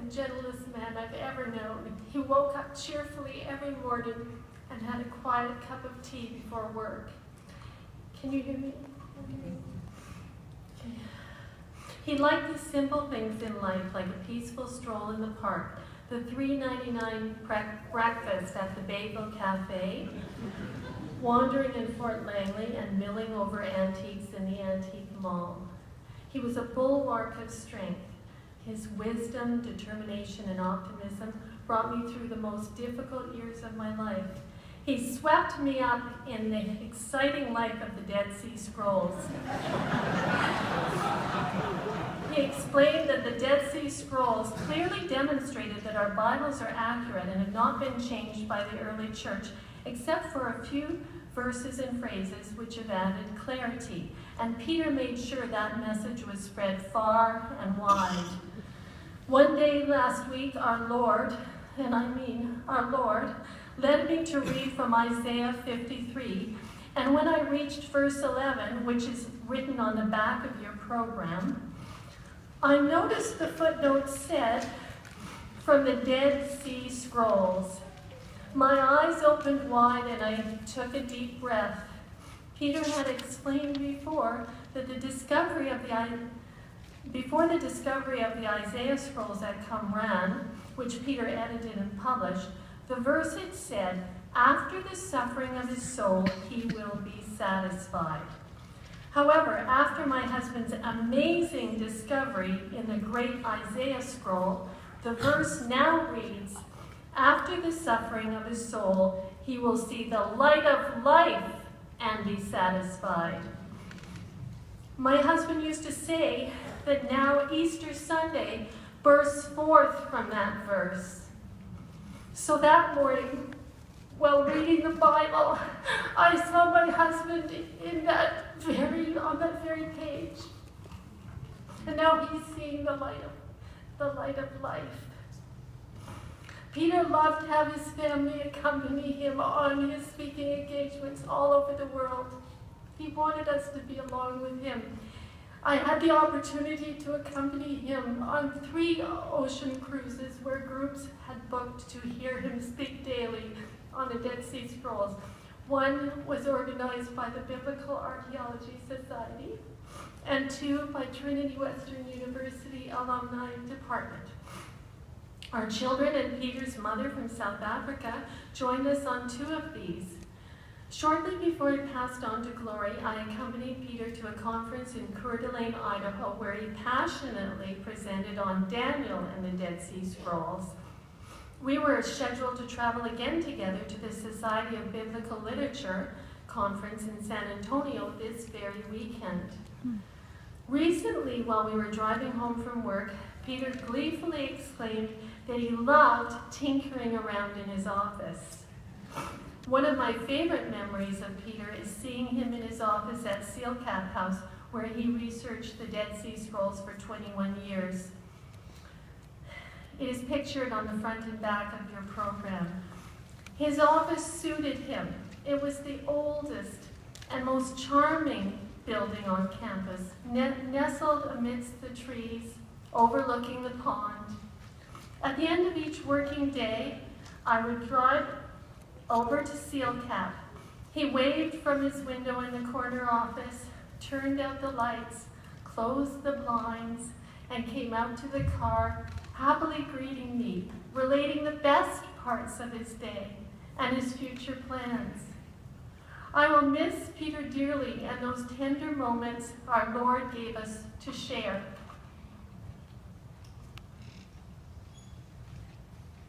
and gentlest man I've ever known. He woke up cheerfully every morning and had a quiet cup of tea before work. Can you hear me? Okay. He liked the simple things in life, like a peaceful stroll in the park, the $3.99 breakfast at the Bayville Cafe, wandering in Fort Langley and milling over antiques in the antique mall. He was a bulwark of strength. His wisdom, determination, and optimism brought me through the most difficult years of my life. He swept me up in the exciting life of the Dead Sea Scrolls. He explained that the Dead Sea Scrolls clearly demonstrated that our Bibles are accurate and have not been changed by the early church, except for a few verses and phrases which have added clarity. And Peter made sure that message was spread far and wide. One day last week, our Lord, and I mean our Lord, led me to read from Isaiah 53. And when I reached verse 11, which is written on the back of your program, I noticed the footnote said, from the Dead Sea Scrolls. My eyes opened wide and I took a deep breath. Peter had explained before that before the discovery of the Isaiah scrolls at Qumran, which Peter edited and published, the verse had said, after the suffering of his soul, he will be satisfied. However, after my husband's amazing discovery in the great Isaiah scroll, the verse now reads, after the suffering of his soul, he will see the light of life and be satisfied. My husband used to say that now Easter Sunday bursts forth from that verse. So that morning, while reading the Bible, I saw my husband on that very page. And now he's seeing the light of life. Peter loved to have his family accompany him on his speaking engagements all over the world. He wanted us to be along with him. I had the opportunity to accompany him on 3 ocean cruises where groups had booked to hear him speak daily on the Dead Sea Scrolls. One was organized by the Biblical Archaeology Society, and 2 by Trinity Western University Alumni Department. Our children and Peter's mother from South Africa joined us on 2 of these. Shortly before he passed on to glory, I accompanied Peter to a conference in Coeur d'Alene, Idaho, where he passionately presented on Daniel and the Dead Sea Scrolls. We were scheduled to travel again together to the Society of Biblical Literature conference in San Antonio this very weekend. Recently, while we were driving home from work, Peter gleefully exclaimed that he loved tinkering around in his office. One of my favorite memories of Peter is seeing him in his office at Seal Cap House, where he researched the Dead Sea Scrolls for 21 years. It is pictured on the front and back of your program. His office suited him. It was the oldest and most charming building on campus, nestled amidst the trees, overlooking the pond. At the end of each working day, I would drive over to Seal Cap. He waved from his window in the corner office, turned out the lights, closed the blinds, and came out to the car, happily greeting me, relating the best parts of his day and his future plans. I will miss Peter dearly and those tender moments our Lord gave us to share